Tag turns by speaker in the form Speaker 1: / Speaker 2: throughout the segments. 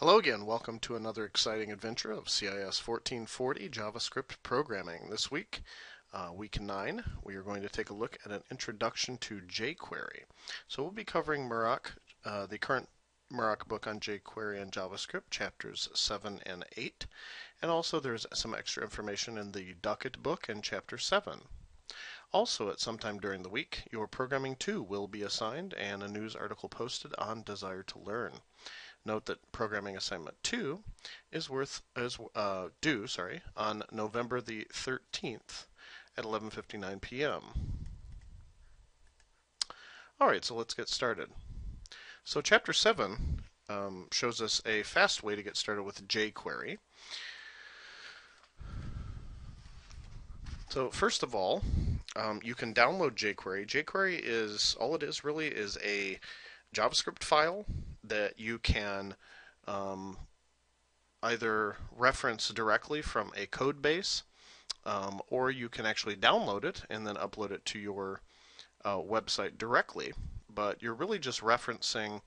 Speaker 1: Hello again, welcome to another exciting adventure of CIS 1440 JavaScript programming. This week, week 9, we are going to take a look at an introduction to jQuery. So we'll be covering the current Murak book on jQuery and JavaScript, chapters 7 and 8, and also there's some extra information in the Ducket book in chapter 7. Also, at some time during the week, your programming 2 will be assigned and a news article posted on Desire to Learn. Note that programming assignment 2 is due on November the 13th at 11:59 p.m. Alright, so let's get started. So chapter 7 shows us a fast way to get started with jQuery. So first of all, you can download jQuery. jQuery is, all it is really is a JavaScript file that you can either reference directly from a code base, or you can actually download it and then upload it to your website directly. But you're really just referencing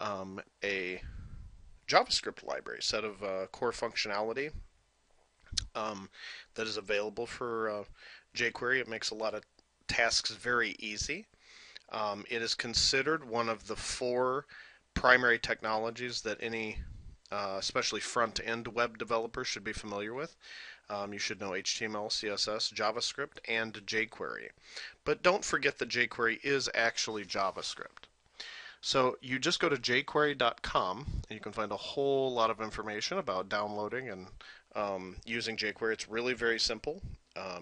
Speaker 1: a JavaScript library, set of core functionality that is available for jQuery. It makes a lot of tasks very easy. It is considered one of the 4 primary technologies that any, especially front-end web developer, should be familiar with. You should know HTML, CSS, JavaScript, and jQuery. But don't forget that jQuery is actually JavaScript. So you just go to jQuery.com, and you can find a whole lot of information about downloading and using jQuery. It's really very simple.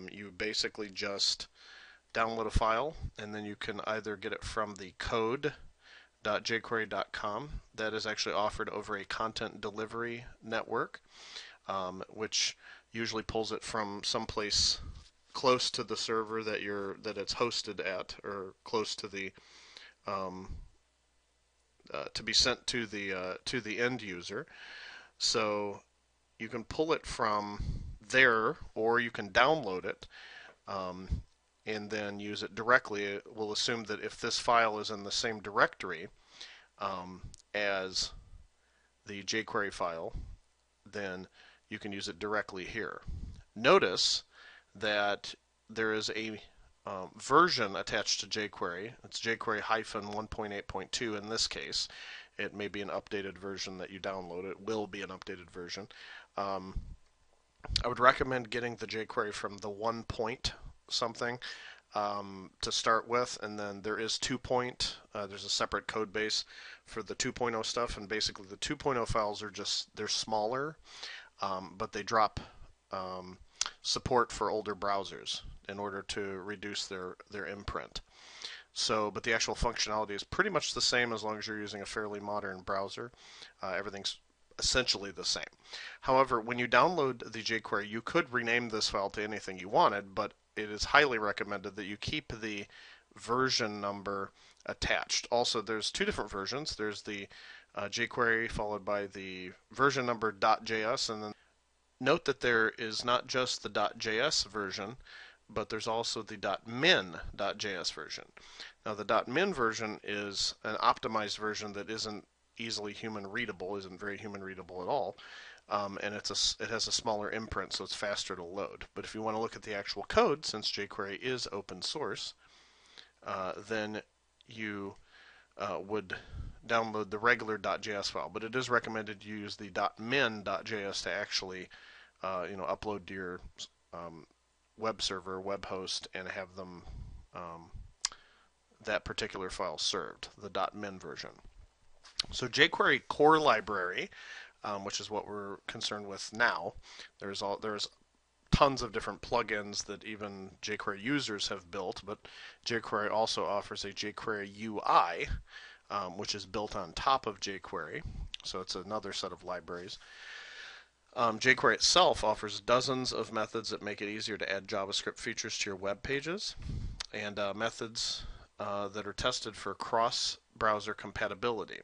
Speaker 1: You basically just download a file, and then you can either get it from the code.jQuery.com. That is actually offered over a content delivery network, which usually pulls it from someplace close to the server that it's hosted at, or close to the to be sent to the end user. So you can pull it from there, or you can download it and then use it directly. We'll assume that if this file is in the same directory as the jQuery file, then you can use it directly here. Notice that there is a version attached to jQuery. It's jQuery -1.8.2 in this case. It may be an updated version that you download. It will be an updated version. I would recommend getting the jQuery from the 1 point something to start with, and then there is 2 point. There's a separate code base for the 2.0 stuff, and basically the 2.0 files are they're smaller, but they drop support for older browsers in order to reduce their imprint. So, but the actual functionality is pretty much the same as long as you're using a fairly modern browser. Everything's essentially the same. However, when you download the jQuery, you could rename this file to anything you wanted, but it is highly recommended that you keep the version number attached. Also, there's 2 different versions. There's the jQuery followed by the version number .js, and then note that there is not just the .js version, but there's also the .min.js version. Now, the .min version is an optimized version that isn't easily human readable, isn't very human readable at all, and it has a smaller imprint, so it's faster to load. But if you want to look at the actual code, since jQuery is open source, then you would download the regular .js file. But it is recommended you use the .min.js to actually upload to your web server, web host, and have them that particular file served, the .min version. So jQuery core library, which is what we're concerned with now. There's tons of different plugins that even jQuery users have built, but jQuery also offers a jQuery UI, which is built on top of jQuery. So it's another set of libraries. jQuery itself offers dozens of methods that make it easier to add JavaScript features to your web pages, and methods that are tested for cross-browser compatibility.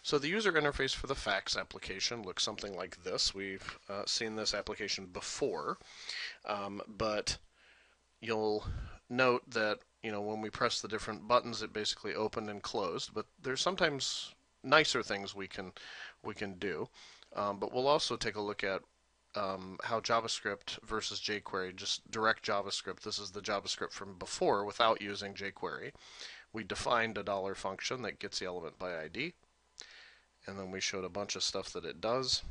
Speaker 1: So the user interface for the FAQs application looks something like this. We've seen this application before, but you'll note that when we press the different buttons, it basically opened and closed. But there's sometimes nicer things we can do. But we'll also take a look at how JavaScript versus jQuery, just direct JavaScript. This is the JavaScript from before without using jQuery. We defined a dollar function that gets the element by ID, and then we showed a bunch of stuff that it does.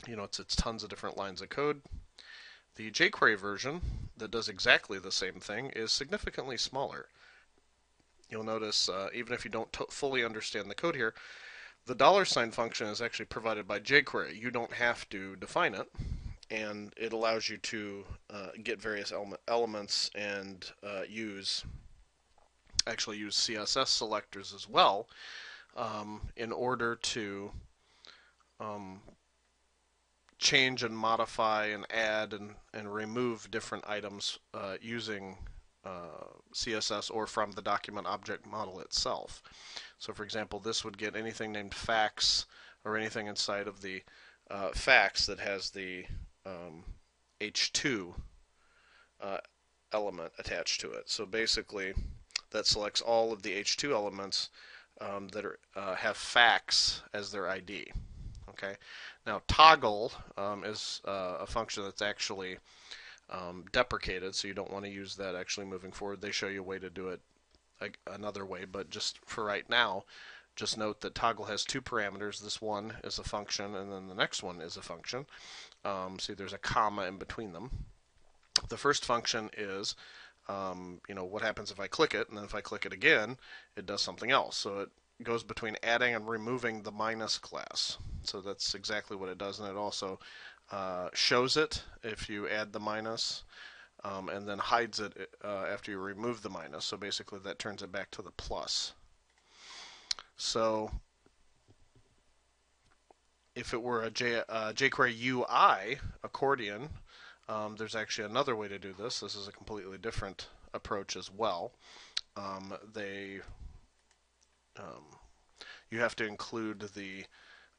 Speaker 1: You know, it's tons of different lines of code. The jQuery version that does exactly the same thing is significantly smaller. You'll notice, even if you don't fully understand the code here, the $ function is actually provided by jQuery. You don't have to define it, and it allows you to get various elements and actually use CSS selectors as well in order to change and modify and add and remove different items using CSS or from the document object model itself. So for example, this would get anything named facts or anything inside of the facts that has the H2 element attached to it. So basically that selects all of the H2 elements that have facts as their ID. Okay. Now toggle is a function that's actually deprecated, so you don't want to use that actually moving forward. They show you a way to do it another way, but just for right now, just note that toggle has two parameters. This one is a function, and then the next one is a function. See, there's a comma in between them. The first function is, you know, what happens if I click it, and then if I click it again, it does something else. So it goes between adding and removing the minus class. So that's exactly what it does, and it also shows it if you add the minus, and then hides it after you remove the minus. So basically that turns it back to the plus. So if it were a jQuery UI accordion, there's actually another way to do this. This is a completely different approach as well. You have to include the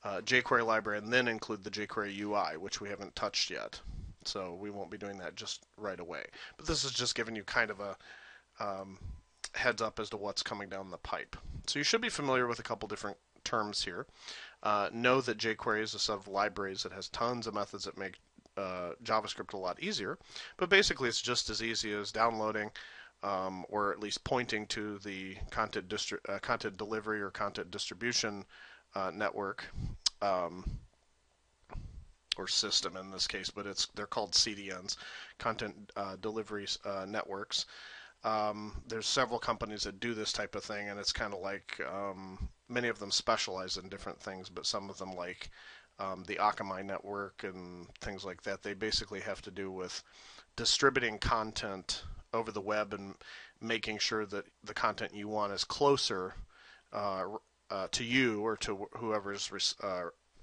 Speaker 1: jQuery library and then include the jQuery UI, which we haven't touched yet. So we won't be doing that just right away. But this is just giving you kind of a heads up as to what's coming down the pipe. So you should be familiar with a couple different terms here. Know that jQuery is a set of libraries that has tons of methods that make JavaScript a lot easier. But basically it's just as easy as downloading or at least pointing to the content delivery or content distribution network or system in this case, but they're called CDNs, content delivery networks. There's several companies that do this type of thing, and it's kind of like many of them specialize in different things, but some of them, like the Akamai network and things like that, they basically have to do with distributing content over the web and making sure that the content you want is closer to you or to whoever's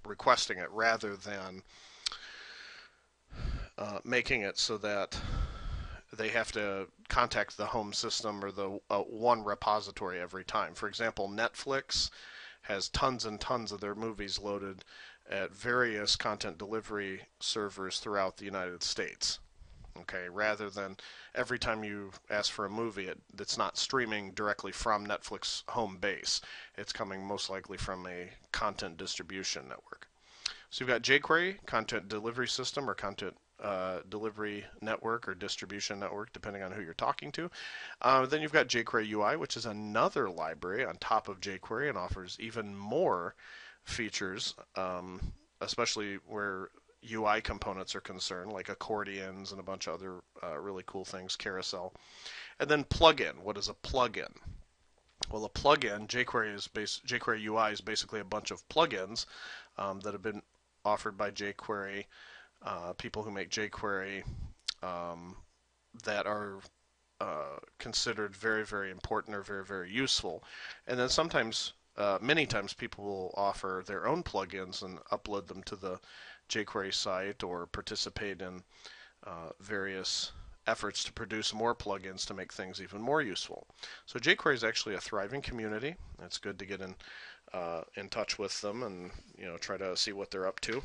Speaker 1: requesting it, rather than making it so that they have to contact the home system or the one repository every time. For example, Netflix has tons and tons of their movies loaded at various content delivery servers throughout the United States. Okay, rather than every time you ask for a movie, it's not streaming directly from Netflix home base. It's coming most likely from a content distribution network. So you've got jQuery, content delivery system, or content delivery network or distribution network, depending on who you're talking to. Then you've got jQuery UI, which is another library on top of jQuery and offers even more features, especially where UI components are concerned, like accordions and a bunch of other really cool things, carousel. And then plugin. What is a plugin? Well, a plugin, jQuery UI is basically a bunch of plugins that have been offered by jQuery, people who make jQuery, that are considered very, very important or very, very useful. And then sometimes, many times, people will offer their own plugins and upload them to the jQuery site or participate in various efforts to produce more plugins to make things even more useful. So jQuery is actually a thriving community. It's good to get in touch with them and try to see what they're up to.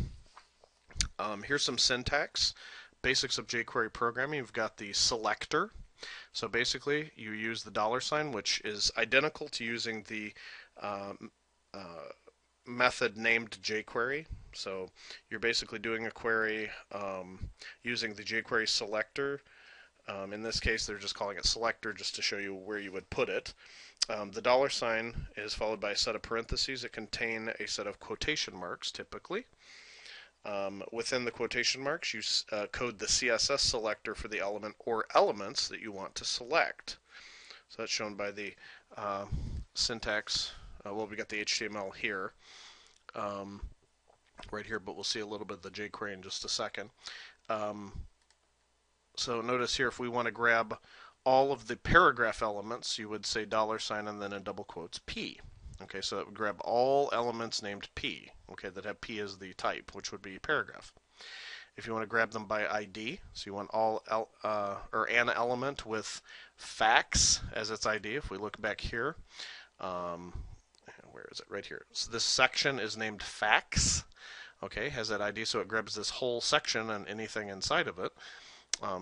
Speaker 1: Here's some syntax. Basics of jQuery programming. You've got the selector. So basically you use the $, which is identical to using the method named jQuery. So you're basically doing a query using the jQuery selector. In this case, they're just calling it selector just to show you where you would put it. The $ is followed by a set of parentheses that contain a set of quotation marks, typically. Within the quotation marks, you code the CSS selector for the element or elements that you want to select. So that's shown by the syntax. Well, we got the HTML here, right here, but we'll see a little bit of the jQuery in just a second. So notice here, if we want to grab all of the paragraph elements, you would say $ and then in double quotes P. Okay, so it would grab all elements named P, okay, that have P as the type, which would be paragraph. If you want to grab them by ID, so you want all or an element with facts as its ID. If we look back here, where is it? Right here. So this section is named facts. Okay, has that ID, so it grabs this whole section and anything inside of it.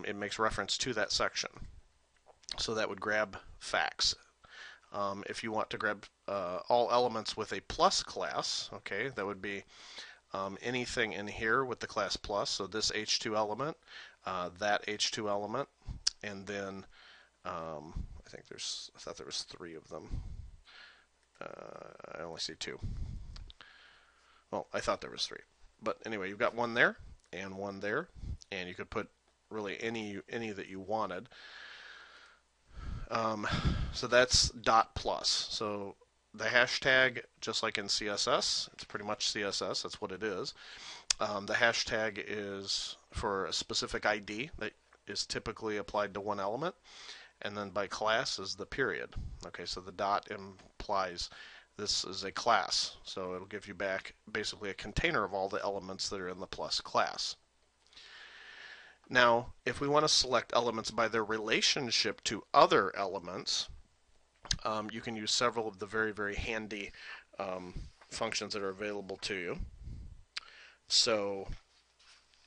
Speaker 1: It makes reference to that section. So that would grab facts. If you want to grab all elements with a plus class, okay, that would be anything in here with the class plus. So this H2 element, that H2 element, and then I thought there was 3 of them. I only see 2. Well, I thought there was 3, but anyway, you've got one there and one there, and you could put really any that you wanted. So that's .plus. So the hashtag, just like in CSS, it's pretty much CSS, that's what it is. The hashtag is for a specific ID that is typically applied to one element, and then by class is the period. Okay, so the dot implies this is a class, so it'll give you back basically a container of all the elements that are in the plus class. Now, if we want to select elements by their relationship to other elements, you can use several of the very, very handy functions that are available to you. So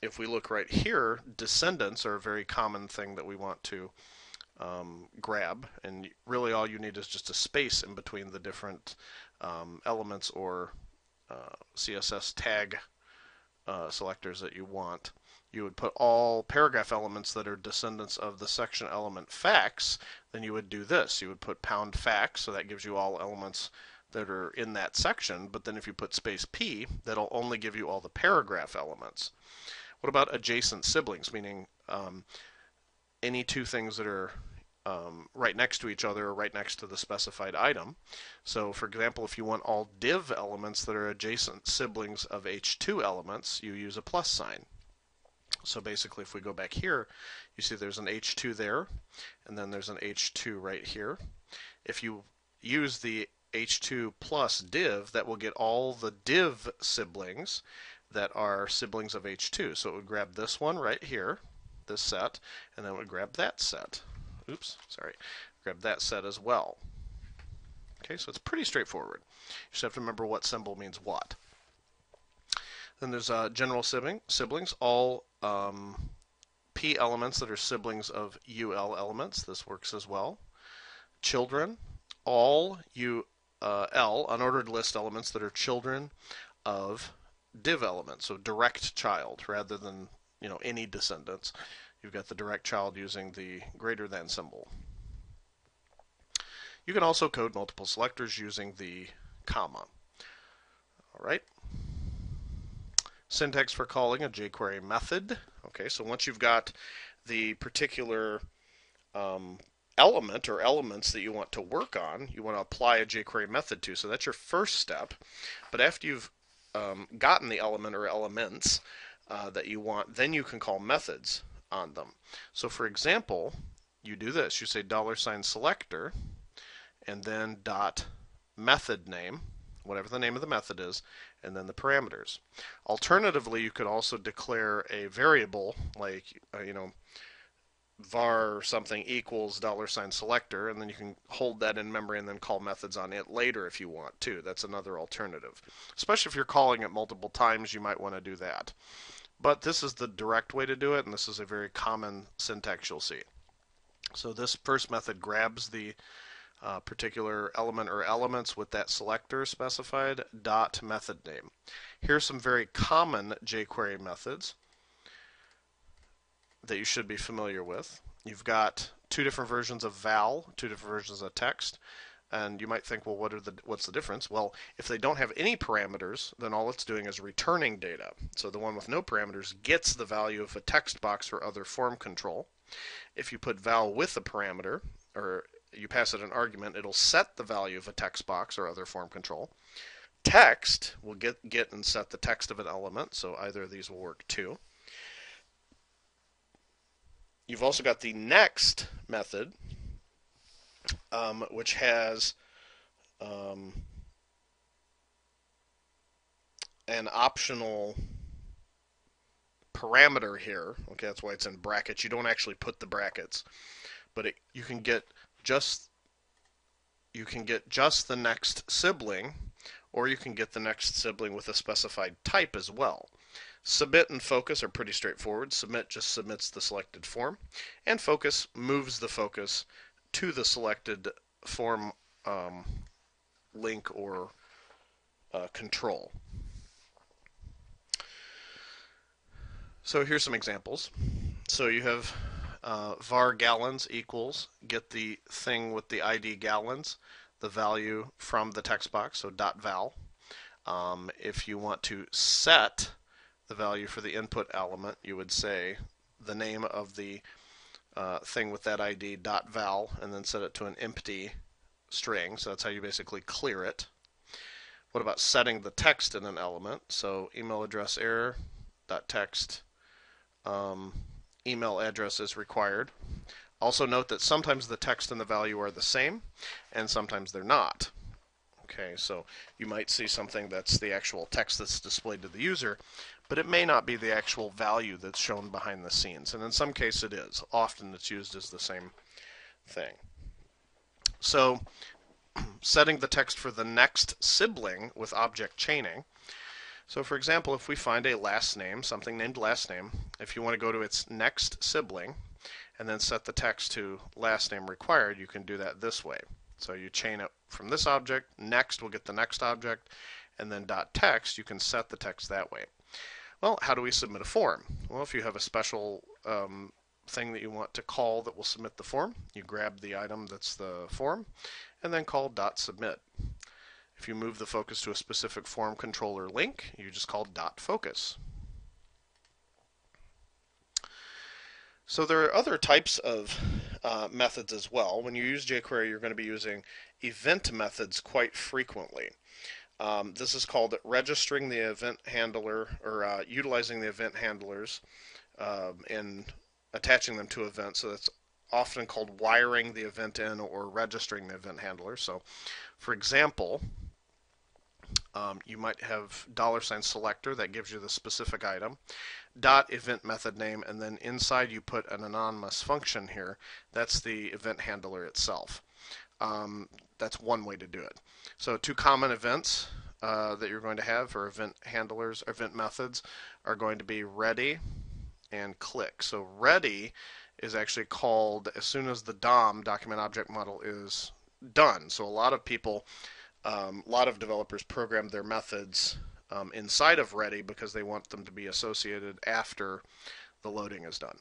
Speaker 1: if we look right here, descendants are a very common thing that we want to grab, and really all you need is just a space in between the different elements or CSS tag selectors that you want. You would put all paragraph elements that are descendants of the section element facts, then you would do this. You would put #facts, so that gives you all elements that are in that section, but then if you put space P, that'll only give you all the paragraph elements. What about adjacent siblings, meaning any two things that are right next to each other or right next to the specified item? So for example, if you want all div elements that are adjacent siblings of H2 elements, you use a plus sign. So basically, if we go back here, you see there's an H2 there, and then there's an H2 right here. If you use the H2 plus div, that will get all the div siblings that are siblings of H2. So it would grab this one right here, this set, and then it would grab that set. Oops, sorry. Grab that set as well. Okay, so it's pretty straightforward. You just have to remember what symbol means what. Then there's general siblings, all P elements that are siblings of UL elements. This works as well. Children, all UL, unordered list elements that are children of div elements. So direct child rather than any descendants. You've got the direct child using the greater than symbol. You can also code multiple selectors using the comma. All right. Syntax for calling a jQuery method. Okay, so once you've got the particular element or elements that you want to work on, you want to apply a jQuery method to. So that's your first step. But after you've gotten the element or elements that you want, then you can call methods on them. So for example, you do this. You say $selector and then .method name, whatever the name of the method is, and then the parameters. Alternatively, you could also declare a variable like var something equals $selector, and then you can hold that in memory and then call methods on it later if you want to. That's another alternative. Especially if you're calling it multiple times, you might want to do that. But this is the direct way to do it, and this is a very common syntax you'll see. So this first method grabs the particular element or elements with that selector specified, dot method name. Here's some very common jQuery methods that you should be familiar with. You've got two different versions of val, two different versions of text, and you might think, well, what's the difference? Well, if they don't have any parameters, then all it's doing is returning data. So the one with no parameters gets the value of a text box or other form control. If you put val with a parameter, or you pass it an argument, it'll set the value of a text box or other form control. Text will get and set the text of an element, so either of these will work too. You've also got the next method, which has an optional parameter here. Okay, that's why it's in brackets. You don't actually put the brackets, but you can get just the next sibling, or you can get the next sibling with a specified type as well. Submit and focus are pretty straightforward. Submit just submits the selected form, and focus moves the focus to the selected form link or control. So here's some examples. So you have var gallons equals, get the thing with the ID gallons, the value from the text box, so .val. If you want to set the value for the input element, you would say the name of the thing with that ID .val, and then set it to an empty string. So that's how you basically clear it. What about setting the text in an element? So email address error .text email address is required. Also note that sometimes the text and the value are the same, and sometimes they're not. Okay, so you might see something that's the actual text that's displayed to the user, but it may not be the actual value that's shown behind the scenes. And in some cases it is. Often it's used as the same thing. So setting the text for the next sibling with object chaining. So for example, if we find a last name, something named last name, if you want to go to its next sibling and then set the text to last name required, you can do that this way. So you chain it from this object, next will get the next object, and then .text, you can set the text that way. Well, how do we submit a form? Well, if you have a special thing that you want to call that will submit the form, you grab the item that's the form, and then call .submit. If you move the focus to a specific form controller link, you just call .focus. So there are other types of methods as well. When you use jQuery, you're going to be using event methods quite frequently. This is called registering the event handler, or utilizing the event handlers and attaching them to events. So that's often called wiring the event in or registering the event handler. So for example, you might have $selector that gives you the specific item, .event method name, and then inside you put an anonymous function here. That's the event handler itself. That's one way to do it. So two common events that you're going to have, or event handlers, or event methods, are going to be ready and click. So ready is actually called as soon as the DOM, document object model, is done. So a lot of people, a lot of developers program their methods inside of ready because they want them to be associated after the loading is done.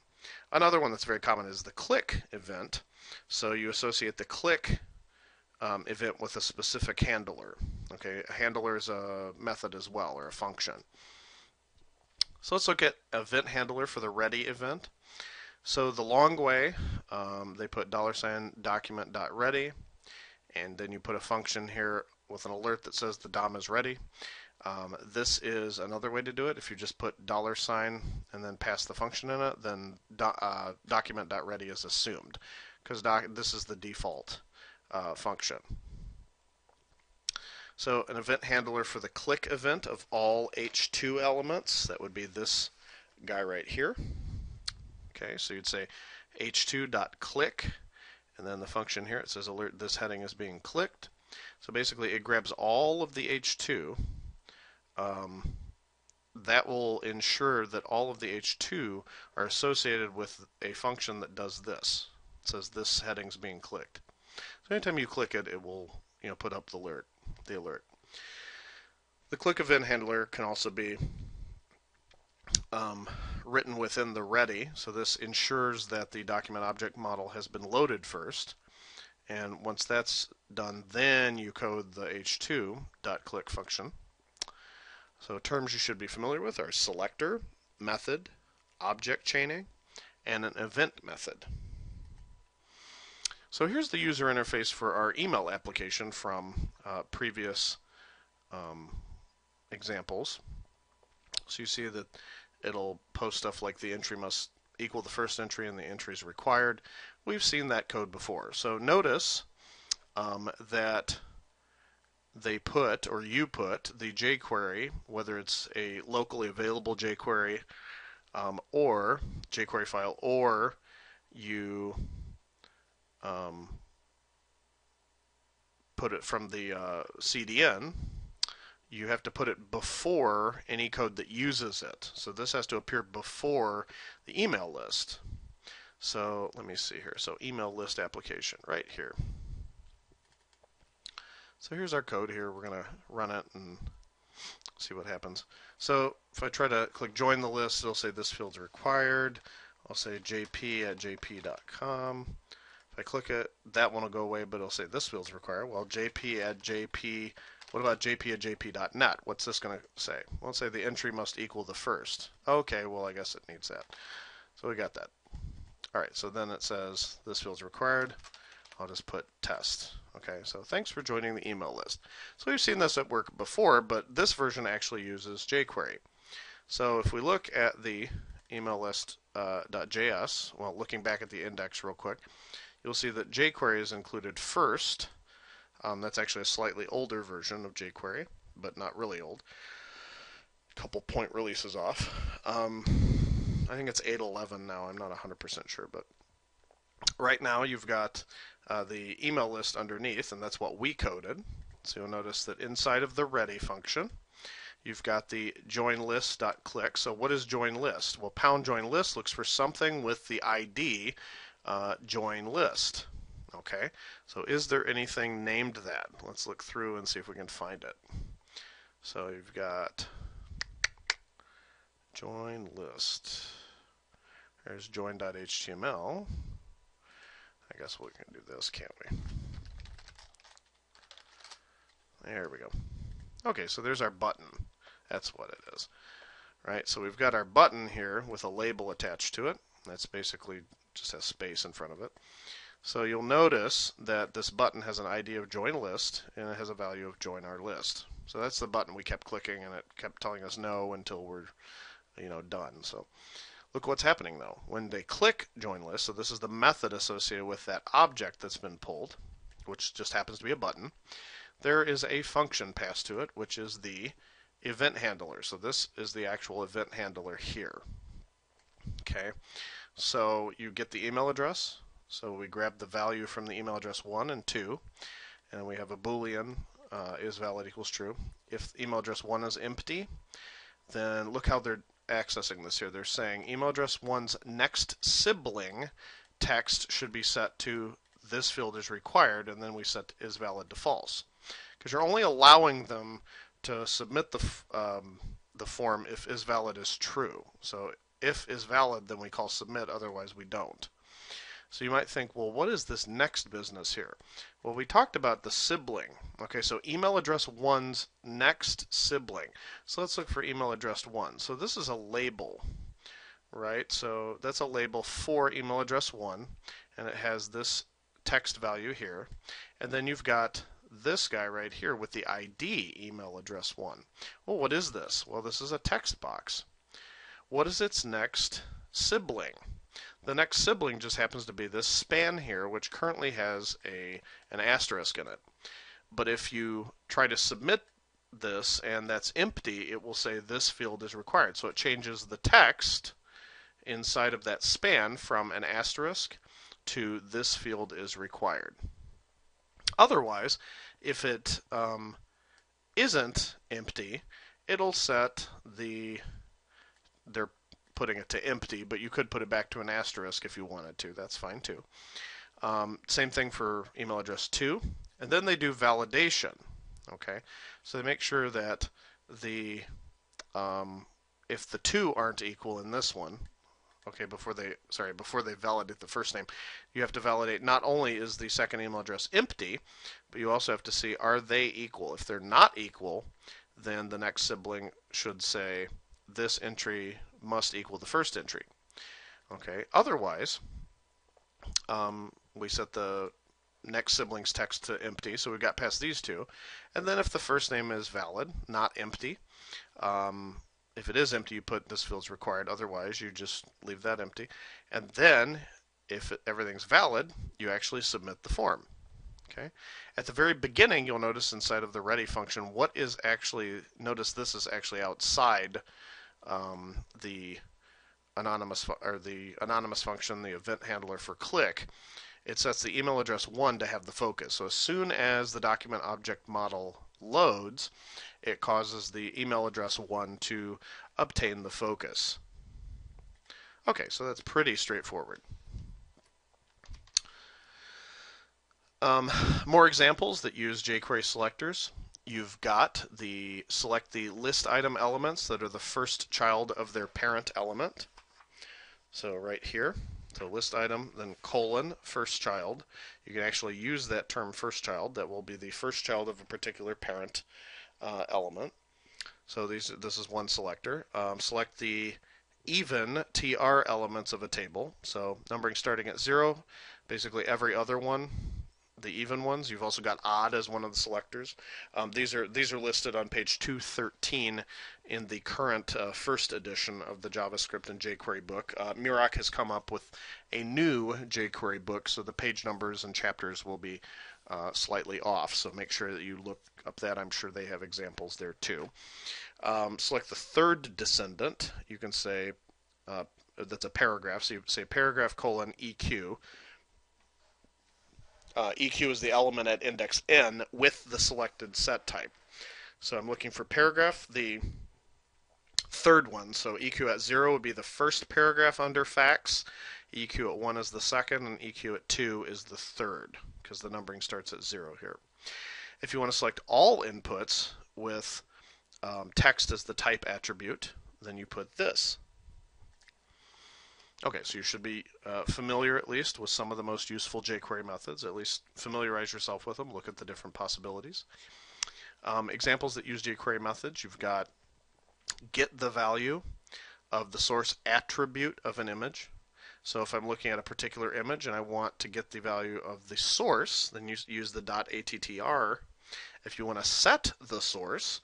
Speaker 1: Another one that's very common is the click event. So you associate the click event with a specific handler. Okay, a handler is a method as well, or a function. So let's look at event handler for the ready event. So the long way, they put $document.ready, and then you put a function here with an alert that says the DOM is ready. This is another way to do it. If you just put $and then pass the function in it, then document.ready is assumed, because this is the default function. So an event handler for the click event of all H2 elements, that would be this guy right here. Okay, so you'd say h2.click, and then the function here, it says alert this heading is being clicked. So basically it grabs all of the H2. That will ensure that all of the H2 are associated with a function that does this. It says this heading's being clicked. So anytime you click it, it will put up the alert. The click event handler can also be written within the ready. So this ensures that the document object model has been loaded first. And once that's done, then you code the h2.click function. So terms you should be familiar with are selector, method, object chaining, and an event method. So here's the user interface for our email application from previous examples. So you see that it'll post stuff like the entry must equal the first entry and the entry is required. We've seen that code before. So notice that they put, or you put, the jQuery, whether it's a locally available jQuery or jQuery file, or you put it from the CDN, you have to put it before any code that uses it. So this has to appear before the email list. So let me see here. So email list application right here. So here's our code here. We're going to run it and see what happens. So if I try to click join the list, it'll say this field's required. I'll say jp@jp.com. If I click it, that one will go away, but it'll say this field's required. Well, jp@jp, what about jp@jp.net? What's this going to say? Well, let's say the entry must equal the first. Okay, well, I guess it needs that. So we got that. All right, so then it says this field's required. I'll just put test. Okay, so thanks for joining the email list. So we've seen this at work before, but this version actually uses jQuery. So if we look at the email list.js, well, looking back at the index real quick, you'll see that jQuery is included first. That's actually a slightly older version of jQuery, but not really old. A couple point releases off. I think it's 8.11 now. I'm not 100% sure, but right now you've got the email list underneath, and that's what we coded. So you'll notice that inside of the ready function, you've got the join list.click. So what is join list? Well, pound join list looks for something with the ID join list. Okay, so is there anything named that? Let's look through and see if we can find it. So you've got join list. There's join.html. I guess we can do this, can't we? There we go. Okay, so there's our button. That's what it is. Right, so we've got our button here with a label attached to it. That's basically just has space in front of it. So you'll notice that this button has an ID of join list, and it has a value of join our list. So that's the button we kept clicking, and it kept telling us no until we're done. So look what's happening though. When they click join list, so this is the method associated with that object that's been pulled, which just happens to be a button, there is a function passed to it, which is the event handler. So this is the actual event handler here. Okay, so you get the email address. So we grab the value from the email address 1 and 2, and we have a boolean is valid equals true. If email address 1 is empty, then look how they're accessing this here. They're saying email address 1's next sibling text should be set to this field is required, and then we set is valid to false. Because you're only allowing them to submit the form if is valid is true. So if is valid, then we call submit, otherwise we don't. So you might think, well, what is this next business here? Well, we talked about the sibling. Okay, so email address 1's next sibling. So let's look for email address 1. So this is a label, right? So that's a label for email address 1, and it has this text value here. And then you've got this guy right here with the ID email address 1. Well, what is this? Well, this is a text box. What is its next sibling? The next sibling just happens to be this span here, which currently has an asterisk in it. But if you try to submit this and that's empty, it will say this field is required. So it changes the text inside of that span from an asterisk to this field is required. Otherwise, if it isn't empty, it'll set they're putting it to empty, but you could put it back to an asterisk if you wanted to. That's fine too. Same thing for email address 2. And then they do validation. Okay, so they make sure that the if the 2 aren't equal in this one, okay, before they validate the first name, you have to validate not only is the second email address empty, but you also have to see are they equal. If they're not equal, then the next sibling should say this entry must equal the first entry. Okay, otherwise, we set the next sibling's text to empty, so we got past these two. And then if the first name is valid, not empty, if it is empty, you put this field's required. Otherwise, you just leave that empty. And then, if everything's valid, you actually submit the form. Okay. At the very beginning, you'll notice inside of the ready function, what is actually, notice this is actually outside the anonymous function, the event handler for click. It sets the email address 1 to have the focus. So as soon as the document object model loads, it causes the email address 1 to obtain the focus. Okay, so that's pretty straightforward. More examples that use jQuery selectors. You've got select the list item elements that are the first child of their parent element. So right here, so list item, then colon, first child. You can actually use that term first child. That will be the first child of a particular parent element. So this is one selector. Select the even tr elements of a table. So numbering starting at 0, basically every other one, the even ones. You've also got odd as one of the selectors. These are listed on page 213 in the current first edition of the JavaScript and jQuery book. Muroc has come up with a new jQuery book, so the page numbers and chapters will be slightly off. So make sure that you look up that. I'm sure they have examples there too. Select the third descendant. You can say that's a paragraph. So you say paragraph colon EQ. EQ is the element at index n with the selected set type. So I'm looking for paragraph, the third one. So EQ at 0 would be the first paragraph under facts, EQ at 1 is the second, and EQ at 2 is the third, because the numbering starts at 0 here. If you want to select all inputs with text as the type attribute, then you put this. Okay, so you should be familiar at least with some of the most useful jQuery methods. At least familiarize yourself with them. Look at the different possibilities. Examples that use jQuery methods, you've got get the value of the source attribute of an image. So if I'm looking at a particular image and I want to get the value of the source, then you use the .attr. If you want to set the source,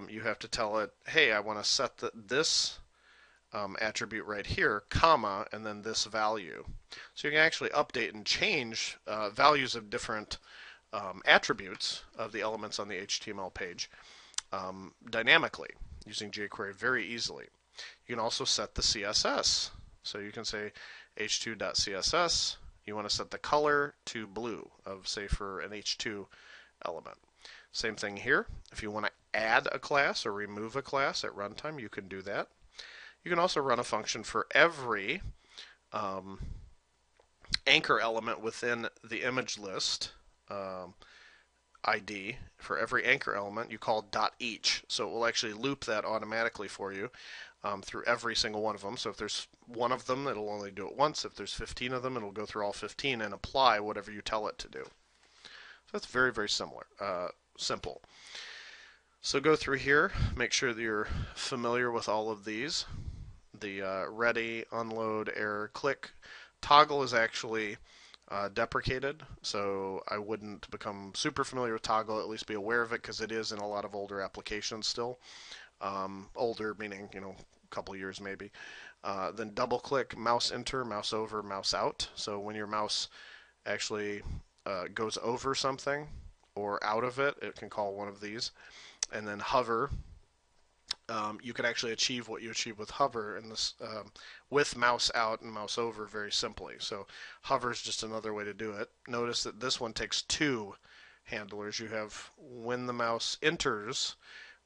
Speaker 1: you have to tell it, hey, I want to set this attribute right here, comma, and then this value. So you can actually update and change values of different attributes of the elements on the HTML page dynamically using jQuery very easily. You can also set the CSS. So you can say h2.css. You want to set the color to blue of, say, for an h2 element. Same thing here. If you want to add a class or remove a class at runtime, you can do that. You can also run a function for every anchor element within the image list ID. For every anchor element, you call .each. So it will actually loop that automatically for you through every single one of them. So if there's one of them, it'll only do it once. If there's 15 of them, it'll go through all 15 and apply whatever you tell it to do. So that's very, very simple. So go through here, make sure that you're familiar with all of these. The ready, unload, error, click. Toggle is actually deprecated, so I wouldn't become super familiar with toggle, at least be aware of it because it is in a lot of older applications still. Older meaning, a couple years maybe. Then double click, mouse enter, mouse over, mouse out. So when your mouse actually goes over something or out of it, it can call one of these. And then hover. You can actually achieve what you achieve with hover in this with mouse out and mouse over very simply. So hover is just another way to do it. Notice that this one takes two handlers. You have when the mouse enters,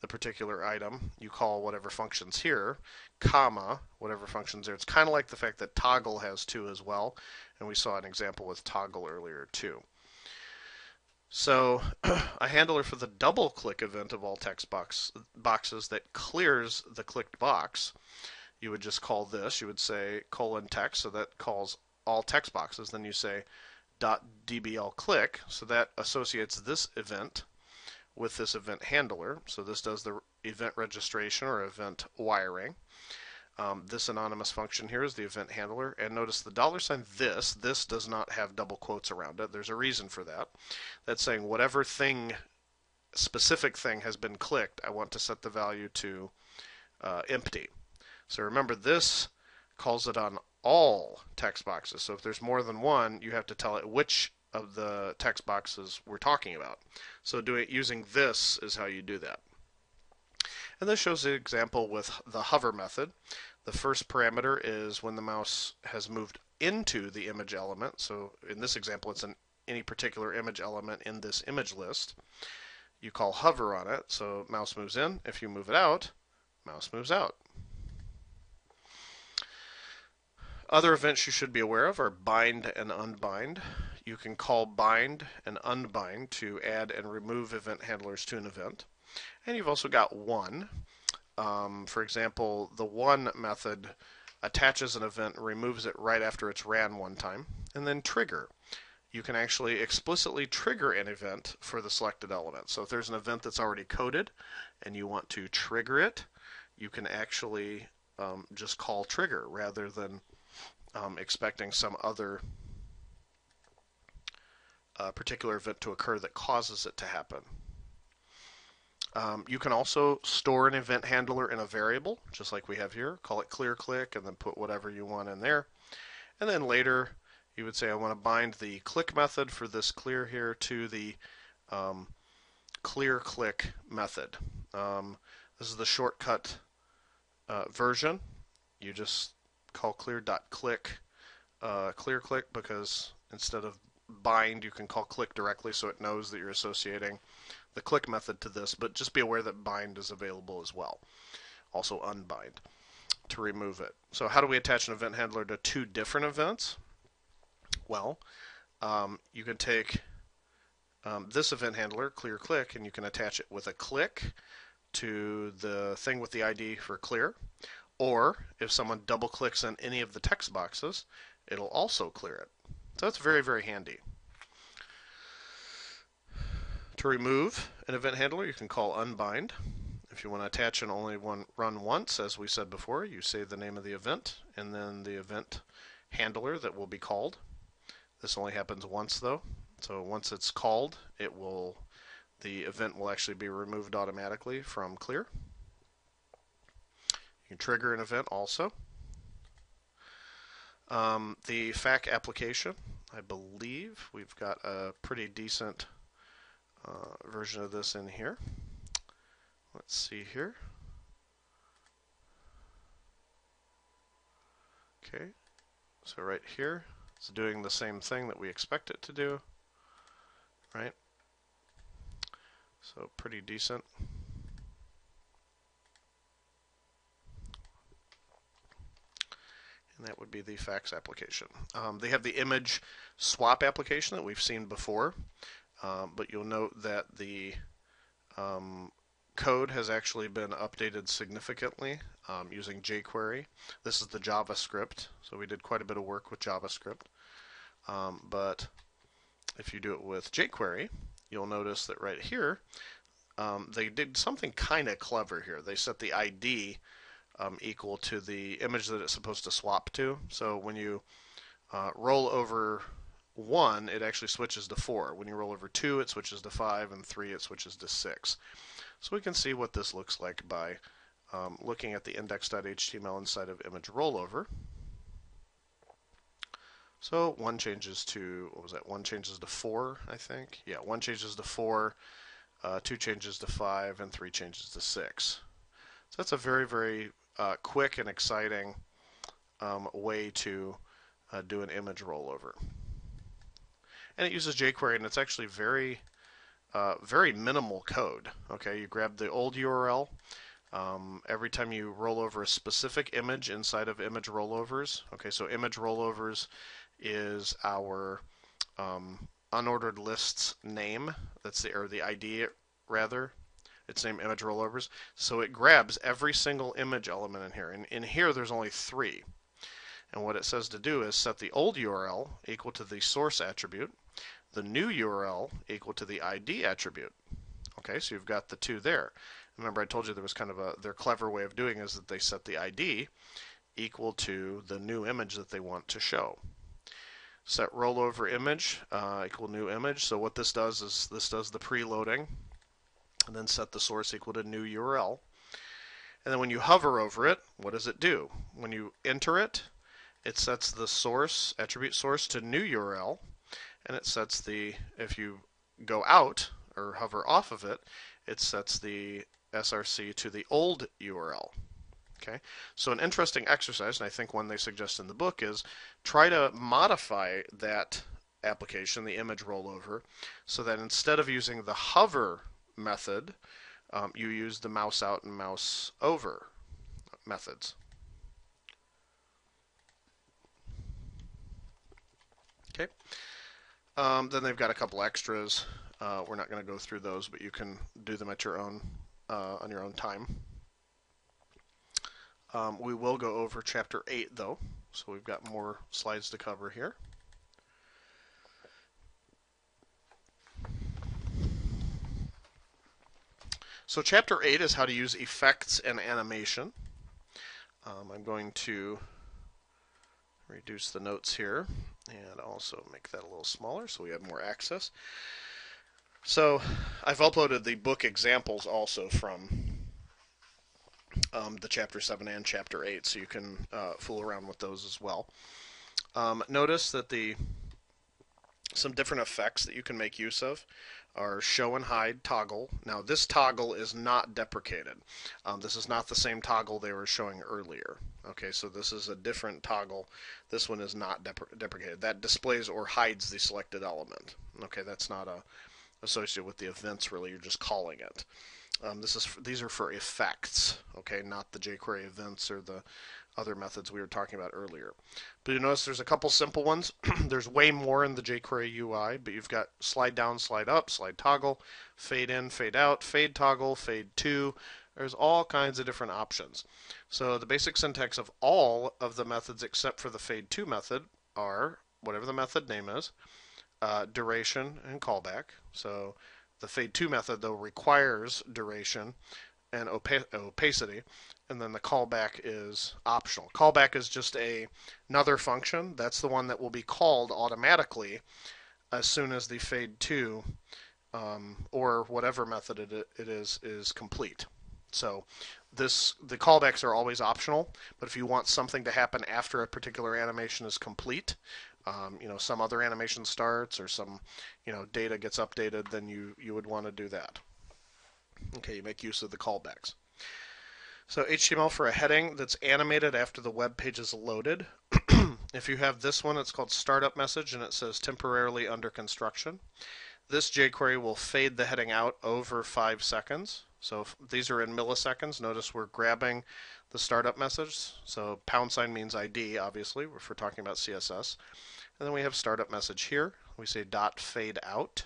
Speaker 1: the particular item, you call whatever functions here, comma, whatever functions there. It's kind of like the fact that toggle has two as well, and we saw an example with toggle earlier too. So a handler for the double click event of all text boxes that clears the clicked box, you would just call this, you would say :text, so that calls all text boxes. Then you say .dblClick, so that associates this event with this event handler. So this does the event registration or event wiring. This anonymous function here is the event handler, and notice the $sign this does not have double quotes around it. There's a reason for that. That's saying whatever specific thing has been clicked, I want to set the value to empty. So remember, this calls it on all text boxes. So if there's more than one, you have to tell it which of the text boxes we're talking about. So using this is how you do that. And this shows the example with the hover method. The first parameter is when the mouse has moved into the image element. So in this example, it's any particular image element in this image list. You call hover on it, so mouse moves in. If you move it out, mouse moves out. Other events you should be aware of are bind and unbind. You can call bind and unbind to add and remove event handlers to an event. And you've also got one. For example, the one method attaches an event and removes it right after it's ran one time. And then trigger. You can actually explicitly trigger an event for the selected element. So if there's an event that's already coded and you want to trigger it, you can actually just call trigger rather than expecting some other particular event to occur that causes it to happen. You can also store an event handler in a variable, just like we have here. Call it clear_click and then put whatever you want in there. And then later, you would say I want to bind the click method for this clear here to the clear_click method. This is the shortcut version. You just call clear.click clear_click, because instead of bind, you can call click directly, so it knows that you're associating the click method to this, but just be aware that bind is available as well. Also unbind to remove it. So how do we attach an event handler to two different events? Well, you can take this event handler, clear_click, and you can attach it with a click to the thing with the ID for clear, or if someone double clicks on any of the text boxes, it'll also clear it. So that's very, very handy. To remove an event handler, you can call unbind. If you want to attach and only run once, as we said before, you say the name of the event and then the event handler that will be called. This only happens once though. So once it's called, the event will actually be removed automatically from clear. You can trigger an event also. The FAQ application, I believe we've got a pretty decent version of this in here. Let's see here. Okay, so right here, it's doing the same thing that we expect it to do, right? So pretty decent. And that would be the FAQs application. They have the image swap application that we've seen before, but you'll note that the code has actually been updated significantly using jQuery. This is the JavaScript, so we did quite a bit of work with JavaScript. But if you do it with jQuery, you'll notice that right here, they did something kind of clever here. They set the ID equal to the image that it's supposed to swap to. So when you roll over 1, it actually switches to 4. When you roll over 2, it switches to 5, and 3, it switches to 6. So we can see what this looks like by looking at the index.html inside of image rollover. So 1 changes to, what was that? 1 changes to 4, I think. Yeah, 1 changes to 4, 2 changes to 5, and 3 changes to 6. So that's a very, very quick and exciting way to do an image rollover. And it uses jQuery, and it's actually very very minimal code. Okay, you grab the old URL. Every time you roll over a specific image inside of image rollovers. Okay, so image rollovers is our unordered lists name. That's the ID rather. Its name image rollovers. So it grabs every single image element in here. And in here there's only 3. And what it says to do is set the old URL equal to the source attribute, the new URL equal to the ID attribute. Okay, so you've got the 2 there. Remember I told you there was kind of their clever way of doing is that they set the ID equal to the new image that they want to show. Set rollover image equal new image. So what this does is this does the preloading, and then set the source equal to new URL. And then when you hover over it, what does it do? When you enter it, it sets the source, attribute source, to new URL, and it sets the, if you go out or hover off of it, it sets the src to the old URL. Okay, so an interesting exercise, and I think one they suggest in the book, is try to modify that application, the image rollover, so that instead of using the hover method, you use the mouse out and mouse over methods. Okay. Then they've got a couple extras. We're not going to go through those, but you can do them at your own on your own time. We will go over Chapter 8, though, so we've got more slides to cover here. So Chapter 8 is how to use effects and animation. I'm going to reduce the notes here and also make that a little smaller so we have more access. So I've uploaded the book examples also from the Chapter 7 and Chapter 8, so you can fool around with those as well. Notice that some different effects that you can make use of are show and hide toggle. Now this toggle is not deprecated. This is not the same toggle they were showing earlier. Okay, so this is a different toggle. This one is not deprecated. That displays or hides the selected element. Okay, that's not associated with the events really, you're just calling it. These are for effects, okay, not the jQuery events or the other methods we were talking about earlier. But you notice there's a couple simple ones. There's way more in the jQuery UI, but you've got slide down, slide up, slide toggle, fade in, fade out, fade toggle, fade to. There's all kinds of different options. So the basic syntax of all of the methods except for the fade to method are whatever the method name is, duration and callback. So the fade to method though requires duration and opacity, and then the callback is optional. Callback is just another function. That's the one that will be called automatically as soon as the fade to or whatever method it is complete. So the callbacks are always optional, but if you want something to happen after a particular animation is complete, some other animation starts or some data gets updated, then you would want to do that. Okay, you make use of the callbacks. So HTML for a heading that's animated after the web page is loaded. If you have this one, it's called startup message and it says temporarily under construction. This jQuery will fade the heading out over 5 seconds. So if these are in milliseconds. Notice we're grabbing the startup message. So # means ID, obviously, if we're talking about CSS. And then we have startup message here. We say .fadeOut.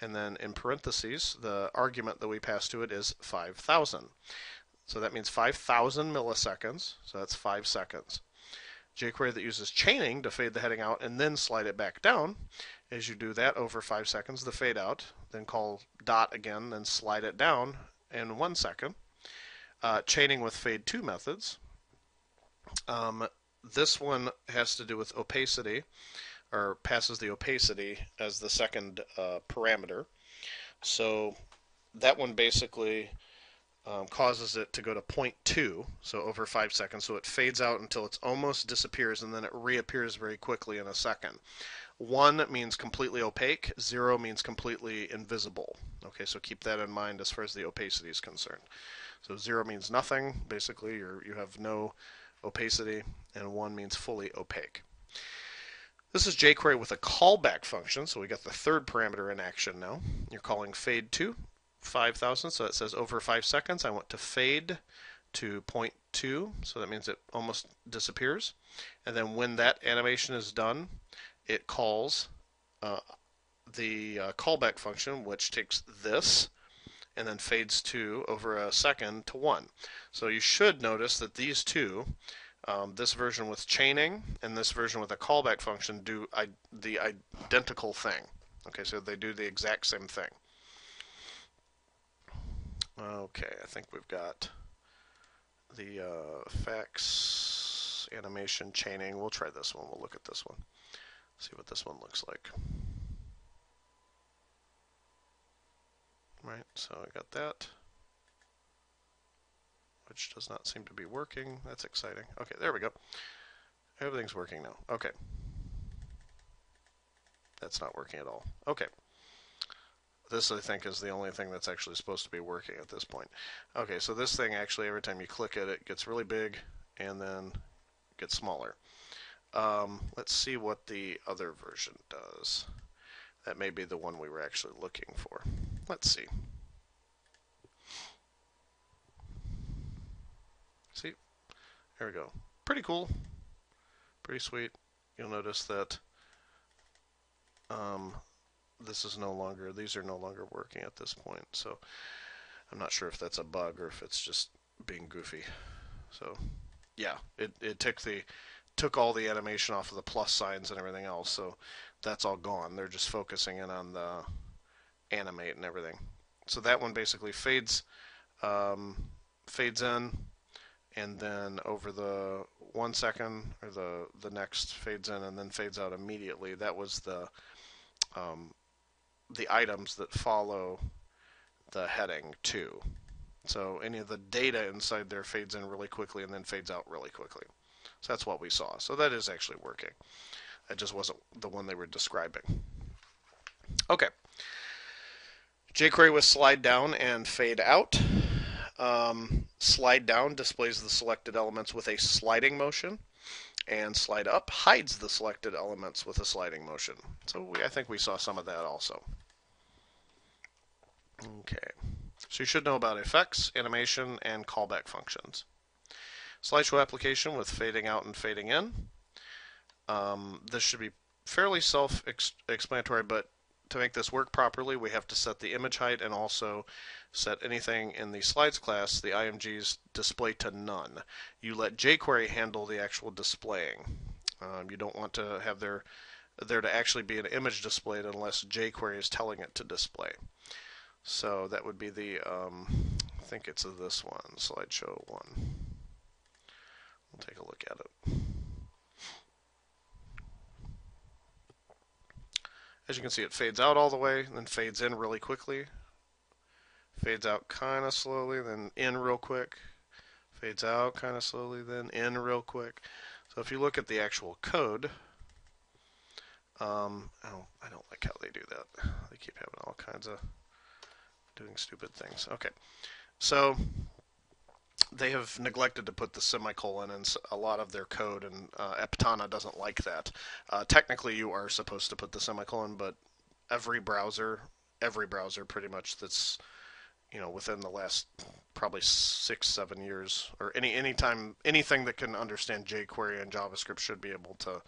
Speaker 1: And then in parentheses, the argument that we pass to it is 5,000. So that means 5,000 milliseconds. So that's 5 seconds. jQuery that uses chaining to fade the heading out and then slide it back down. As you do that over 5 seconds, the fade out, then call dot again, then slide it down in 1 second. Chaining with fade to methods. This one has to do with opacity, or passes the opacity as the second parameter. So that one basically causes it to go to 0.2, so over 5 seconds. So it fades out until it almost disappears, and then it reappears very quickly in a second. 1 means completely opaque, 0 means completely invisible. Okay, so keep that in mind as far as the opacity is concerned. So 0 means nothing, basically, you have no opacity, and 1 means fully opaque. This is jQuery with a callback function, so we got the third parameter in action now. You're calling fade to 5,000, so it says over 5 seconds. I want to fade to 0.2, so that means it almost disappears. And then when that animation is done, it calls the callback function, which takes this and then fades to over a second to 1. So you should notice that these two, this version with chaining and this version with a callback function, do the identical thing. Okay, so they do the exact same thing. Okay, I think we've got the fax animation chaining. We'll try this one. We'll look at this one. See what this one looks like. Right, so I got that, which does not seem to be working. That's exciting. Okay, there we go. Everything's working now. Okay. That's not working at all. Okay. This, I think, is the only thing that's actually supposed to be working at this point. Okay, so this thing actually, every time you click it, it gets really big and then gets smaller. Let's see what the other version does. That may be the one we were actually looking for. Let's see. See? There we go. Pretty cool. Pretty sweet. You'll notice that this is no longer, these are no longer working at this point. So I'm not sure if that's a bug or if it's just being goofy. So yeah, it took all the animation off of the plus signs and everything else. So that's all gone. They're just focusing in on the animate and everything. So that one basically fades in, and then over the 1 second or the next fades in and then fades out immediately. That was the items that follow the heading too. So any of the data inside there fades in really quickly and then fades out really quickly. So that's what we saw. So that is actually working. It just wasn't the one they were describing. Okay. jQuery with slideDown and fadeOut. SlideDown displays the selected elements with a sliding motion, and SlideUp hides the selected elements with a sliding motion. So I think we saw some of that also. Okay. So you should know about effects, animation, and callback functions. Slideshow application with fading out and fading in. This should be fairly self-explanatory, but to make this work properly, we have to set the image height and also set anything in the slides class, the IMG's display to none. You let jQuery handle the actual displaying. You don't want to have there to actually be an image displayed unless jQuery is telling it to display. So that would be the, I think it's this one, slideshow 1. We'll take a look at it. As you can see, it fades out all the way, then fades in really quickly. Fades out kind of slowly, then in real quick. Fades out kind of slowly, then in real quick. So if you look at the actual code, I don't like how they do that. They keep having all kinds of doing stupid things. Okay, so they have neglected to put the semicolon in a lot of their code, and Eptana doesn't like that. Technically, you are supposed to put the semicolon, but every browser pretty much that's within the last probably 6-7 years, or anything that can understand jQuery and JavaScript should be able to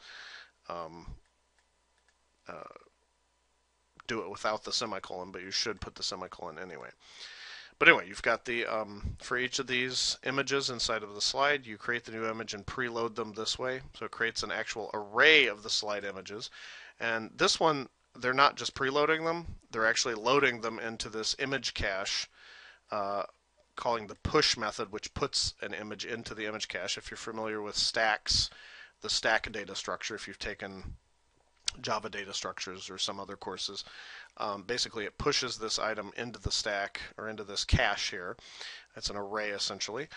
Speaker 1: do it without the semicolon, but you should put the semicolon anyway. But anyway, you've got the, for each of these images inside of the slide, you create the new image and preload them this way. So it creates an actual array of the slide images. And this one, they're not just preloading them, they're actually loading them into this image cache, calling the push method, which puts an image into the image cache. If you're familiar with stacks, the stack data structure, if you've taken Java data structures or some other courses, basically it pushes this item into the stack or into this cache here. It's an array essentially,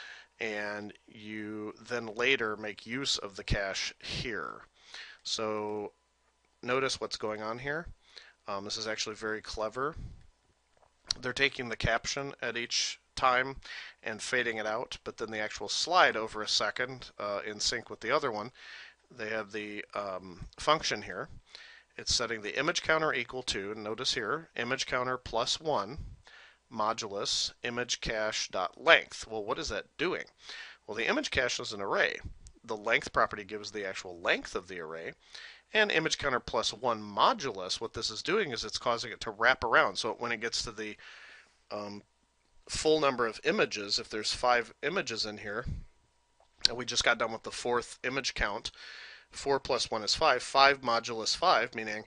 Speaker 1: and you then later make use of the cache here. So notice what's going on here. This is actually very clever. They're taking the caption at each time and fading it out, but then the actual slide over a second in sync with the other one, they have the function here. It's setting the image counter equal to, notice here, image counter plus 1 modulus image cache dot length. Well, what is that doing? Well, the image cache is an array. The length property gives the actual length of the array, and image counter plus 1 modulus, what this is doing is it's causing it to wrap around. So when it gets to the full number of images, if there's 5 images in here, and we just got done with the 4th image count, 4 plus 1 is 5, 5 modulus 5, meaning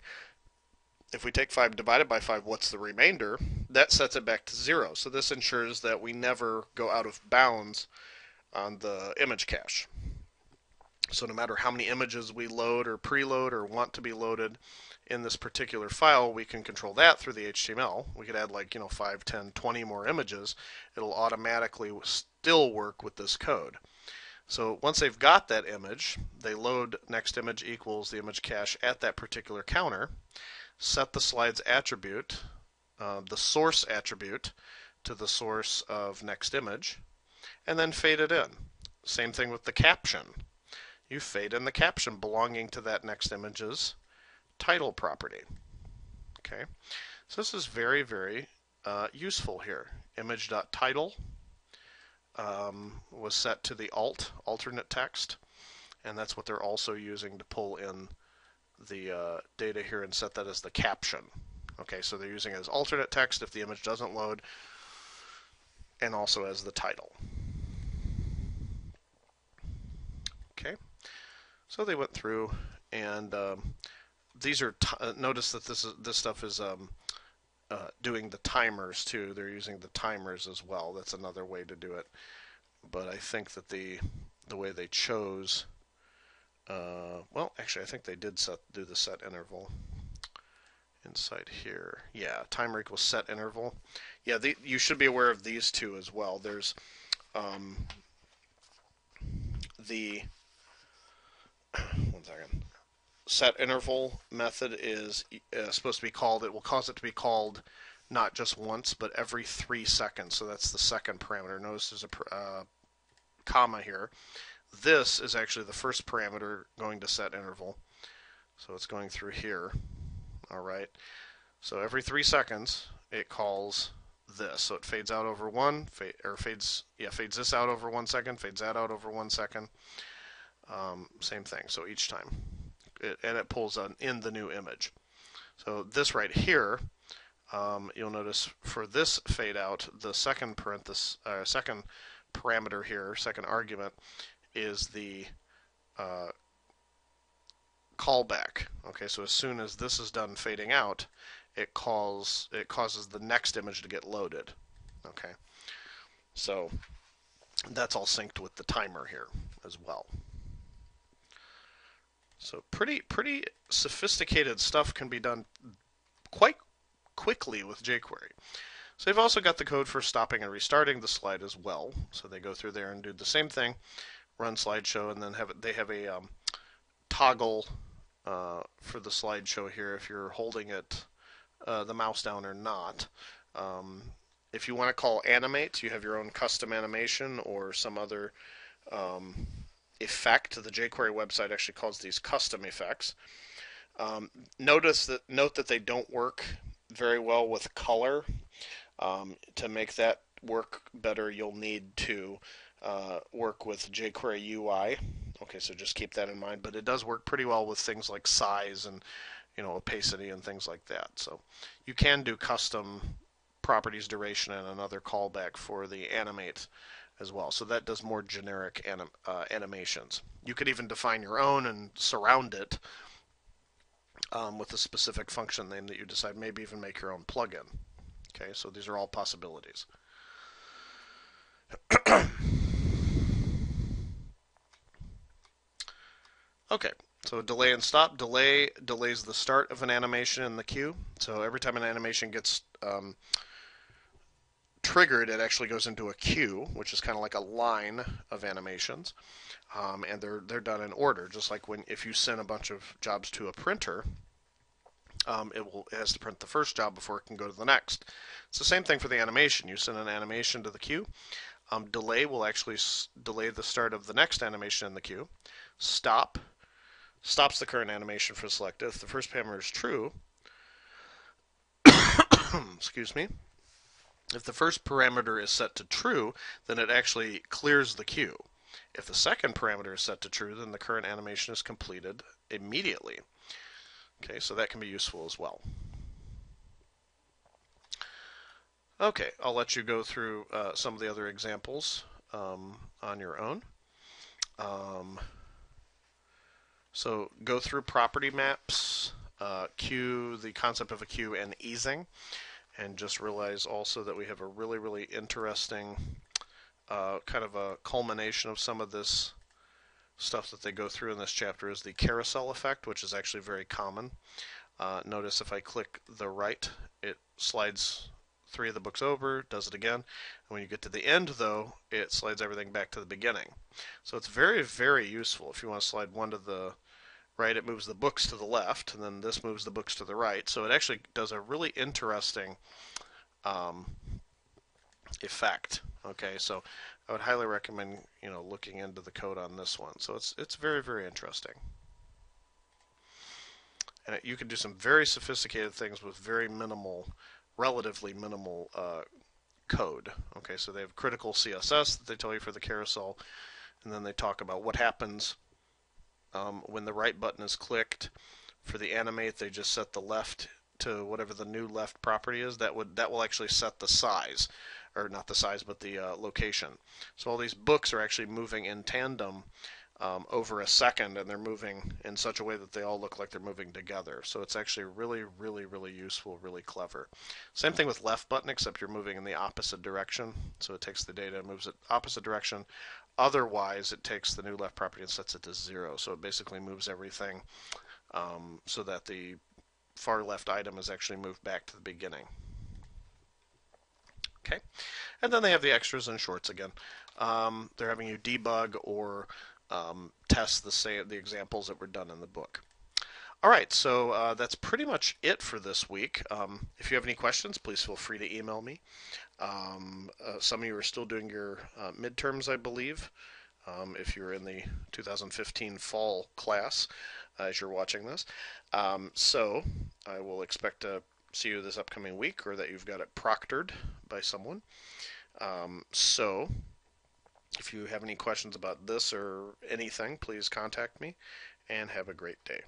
Speaker 1: if we take 5 divided by 5, what's the remainder? That sets it back to 0. So this ensures that we never go out of bounds on the image cache. So no matter how many images we load or preload or want to be loaded in this particular file, we can control that through the HTML. We could add 5, 10, 20 more images. It'll automatically still work with this code. So once they've got that image, they load next image equals the image cache at that particular counter, set the slides attribute, the source attribute, to the source of next image, and then fade it in. Same thing with the caption. You fade in the caption belonging to that next image's title property. Okay, so this is very, very useful here. Image.title was set to the alternate text, and that's what they're also using to pull in the data here and set that as the caption. Okay, so they're using it as alternate text if the image doesn't load, and also as the title. Okay, so they went through, and these are notice that this stuff is doing the timers too. They're using the timers as well. That's another way to do it. But I think that the way they chose, well, actually, I think they did do the set interval inside here. Yeah, timer equals set interval. Yeah, you should be aware of these two as well. There's the one second. Set interval method is supposed to be called. It will cause it to be called not just once, but every 3 seconds. So that's the second parameter. Notice there's a comma here. This is actually the first parameter going to set interval. So it's going through here. All right. So every 3 seconds it calls this. So it fades out over fades this out over 1 second, fades that out over 1 second. Same thing. So each time. And it pulls in the new image. So this right here, you'll notice for this fade out, the second second parameter here, second argument, is the callback. Okay, so as soon as this is done fading out, it causes the next image to get loaded. Okay, so that's all synced with the timer here as well. So pretty sophisticated stuff can be done quite quickly with jQuery. So they've also got the code for stopping and restarting the slide as well. So they go through there and do the same thing, run slideshow, and then they have a toggle for the slideshow here if you're holding it the mouse down or not. If you want to call animate, you have your own custom animation or some other effect. The jQuery website actually calls these custom effects. Note that they don't work very well with color. To make that work better, you'll need to work with jQuery UI. Okay, so just keep that in mind. But it does work pretty well with things like size and opacity and things like that. So you can do custom properties, duration, and another callback for the animate as well. So that does more generic animations. You could even define your own and surround it with a specific function name that you decide. Maybe even make your own plugin. Okay, so these are all possibilities. Okay, so delay and stop. Delay delays the start of an animation in the queue. So every time an animation gets triggered, it actually goes into a queue, which is kind of like a line of animations, and they're done in order. Just like if you send a bunch of jobs to a printer, it has to print the first job before it can go to the next. It's the same thing for the animation. You send an animation to the queue. Delay will actually delay the start of the next animation in the queue. Stop stops the current animation for selected. If the first parameter is true, excuse me, if the first parameter is set to true, then it actually clears the queue. If the second parameter is set to true, then the current animation is completed immediately. Okay, so that can be useful as well. Okay, I'll let you go through some of the other examples on your own. So go through property maps, queue, the concept of a queue, and easing, and just realize also that we have a really, really interesting kind of a culmination of some of this stuff that they go through in this chapter is the carousel effect, which is actually very common. Notice if I click the right, it slides 3 of the books over, does it again. And when you get to the end, though, it slides everything back to the beginning. So it's very, very useful. If you want to slide 1 to the right, it moves the books to the left, and then this moves the books to the right. So it actually does a really interesting effect. Okay, so I would highly recommend looking into the code on this one. So it's very, very interesting. And you can do some very sophisticated things with very minimal, relatively minimal code. Okay, so they have critical CSS that they tell you for the carousel, and then they talk about what happens when the right button is clicked. For the animate, they just set the left to whatever the new left property is. That will actually set the size, or not the size, but the location. So all these books are actually moving in tandem over a second, and they're moving in such a way that they all look like they're moving together. So it's actually really, really, really useful, really clever. Same thing with left button, except you're moving in the opposite direction. So it takes the data and moves it opposite direction. Otherwise, it takes the new left property and sets it to 0. So it basically moves everything so that the far left item is actually moved back to the beginning. Okay, and then they have the extras and shorts again. They're having you debug or test the examples that were done in the book. All right, so that's pretty much it for this week. If you have any questions, please feel free to email me. Some of you are still doing your midterms, I believe, if you're in the 2015 fall class as you're watching this. So I will expect to see you this upcoming week, or that you've got it proctored by someone. So if you have any questions about this or anything, please contact me, and have a great day.